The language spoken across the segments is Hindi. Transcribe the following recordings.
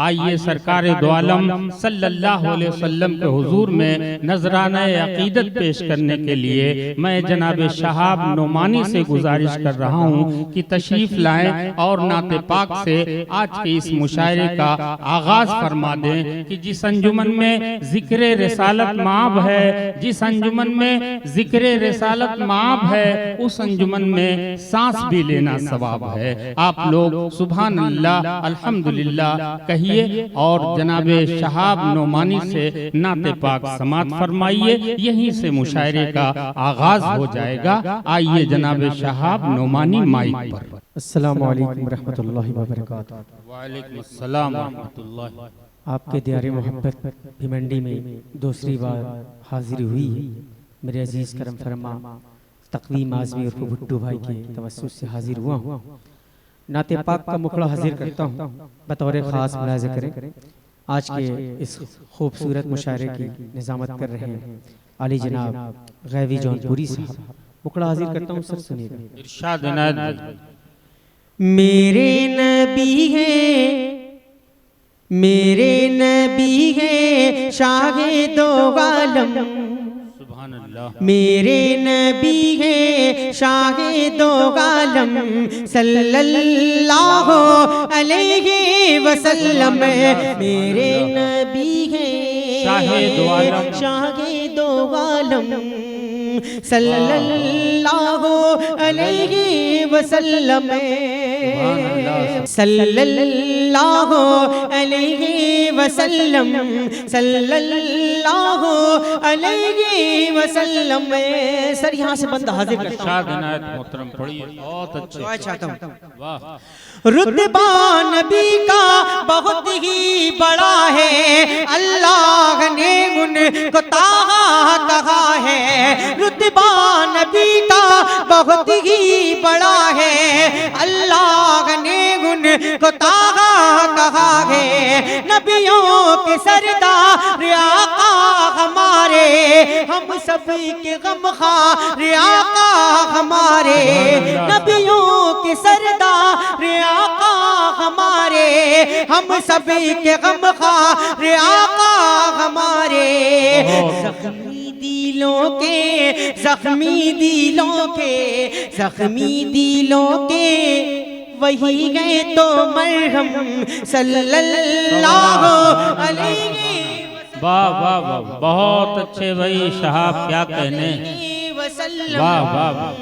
आइए सरकार दो आलम सल्लल्लाहु अलैहि वसल्लम के हुजूर में नजराना अकीदत पेश करने के लिए मैं जनाब शहाब नोमानी से गुजारिश कर रहा हूँ कि तशरीफ लाएं और नाते पाक से आज के इस मुशायरे का आगाज फरमा दें कि जिस अंजुमन में जिक्र रिसालत माब है, जिस अंजुमन में जिक्र रिसालत माब है, उस अंजुमन में सांस भी लेना सवाब है। आप लोग सुभान अल्लाह अल्हम्दुलिल्लाह कहिए और जनाबे शहाब नोमानी से नाते पाक समात फरमाइए। यहीं से मुशायरे का आगाज हो जाएगा। आइए जनाबे शहाब नोमानी माइक पर। अस्सलामु अलैकुम रहमतुल्लाहि व बरकातुहू। वालेकुम अस्सलाम रहमतुल्लाह। आपके दियारे मोहब्बत भिमंडी में दूसरी बार हाजिर हुई है। मेरे अजीज करम फरमा तकवीम आज़मी और भुट्टू भाई के तवस्सुस से हाजिर हुआ हूँ। नाते पाक का मुखड़ा हाजिर करता हूँ, बतौर ख़ास मुलाज़ा करें। आज के इस खूबसूरत मुशायरे की निज़ामत कर रहे हैं आली जनाब गैवी जौनपुरी साहब। मुखड़ा हाजिर करता हूँ, सर सुनिएगा। इरशाद इनायत। मेरे नबी है, मेरे नबी है शाहे दो आलम, मेरे नबी है शाहे दो आलम सल्लल्लाहु अलैहि वसल्लम। मेरे नबी है शाहे दो आलम सल्लल्लाहु अलैहि वसल्लम, सल्लल्लाहु अलैहि वसल्लम, सल्लल्लाहु अलैहि वसल्लम। सर यहाँ से बंदा हाजिर करता हूँ। मोहतरम पढ़िए, बहुत अच्छे चाहता हूँ। रुतबा नबी का बहुत ही बड़ा है, अल्लाह ने उनको ताहा कहा है। रुतबा नबी का बहुत ही बड़ा है, अल्लाह ने उनको ताहा कहा है। नबियों के सरदार आका हमारे, हम सब के गमखार आका हमारे। नबियों के सरदार आका हमारे, हम सब के गमखार आका हमारे। जख्मी दिलों के, जख्मी दिलों के, जख्मी दिलों के वही गए तो मरहम सल्लल्लाहु अलैहि। वाह वाह वाह, बहुत अच्छे भाई शहाब, क्या कहने। वाह वाह वाह,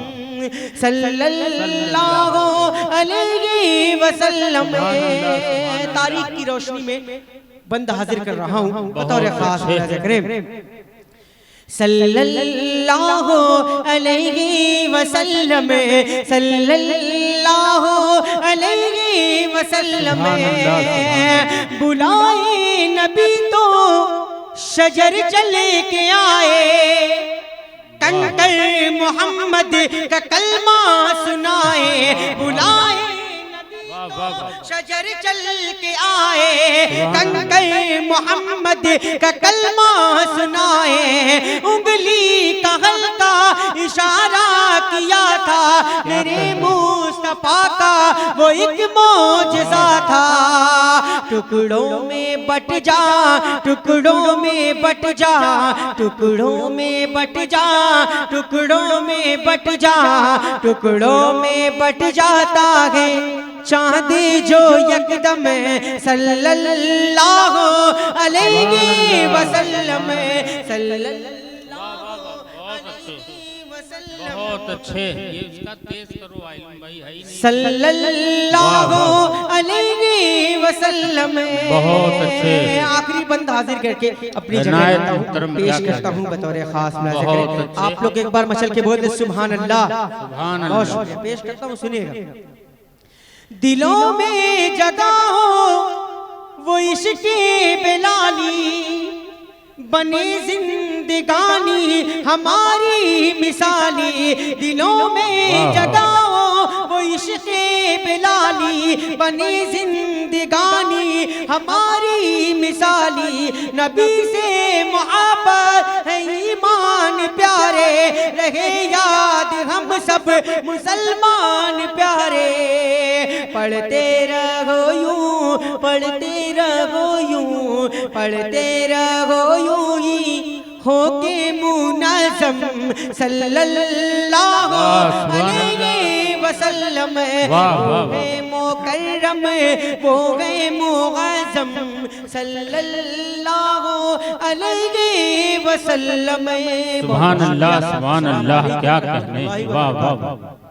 सल्लल्लाहु अलैहि वसल्लम। तारीख की रोशनी में बंदा हाजिर कर रहा हूँ, बतौर खास करें। सल्लल्लाहु अलैहि वसल्लम, सल्लल्लाहु अलैहि वसल्लम। बुलाए नबी तो शजर चले के आए, कंकर मोहम्मद का कलमा सुनाए। बुलाए शजर चल के आए, कंकर मोहम्मद का कलमा सुनाए। उंगली का हल्का इशारा किया था, मेरे मुस्तफा का वो एक मौजज़ा था। टुकड़ों में बट जा, टुकड़ों में बट जा, टुकड़ों में बट जा, टुकड़ों में बट जा, टुकड़ों में बट जाता है चांदी जो यकदम सल्लल्लाहु अलैहि वसल्लम, बहुत अच्छे। ये उसका तेज करो आइलम भाई, है ही नहीं। सल्लल्लाहु अलैहि वसल्लम। बहुत अच्छे। आखिरी बंद हाजिर करके अपनी जगह पेश करता हूँ बतौर खास मुलाज़ा। आप लोग एक बार मचल के बोल दे सुभान अल्लाह, सुभान अल्लाह। पेश करता हूँ, सुनिएगा। दिलों में जगा हो वो इश्क़ बिलाली, बने जिंदगानी हमारी मिसाली। दिलों में जगा हो वो इश्क़ बिलाली, बने जिंदगानी हमारी मिसाली। नबी से मोहब्बत है ईमान प्यारे, रहे याद हम सब मुसलमान प्यारे। पढ़ते रहो यूं पढ़ते रहो यूं, पढ़ते रहो यूं ही होके मुनाज़म सल्लल्लाहु अलैहि वसल्लम। हो मुकर्रम वो गए मुअज़्ज़म सल्लल्लाहु अलैहि वसल्लम। सुभान अल्लाह, क्या कहने, वाह वाह वाह।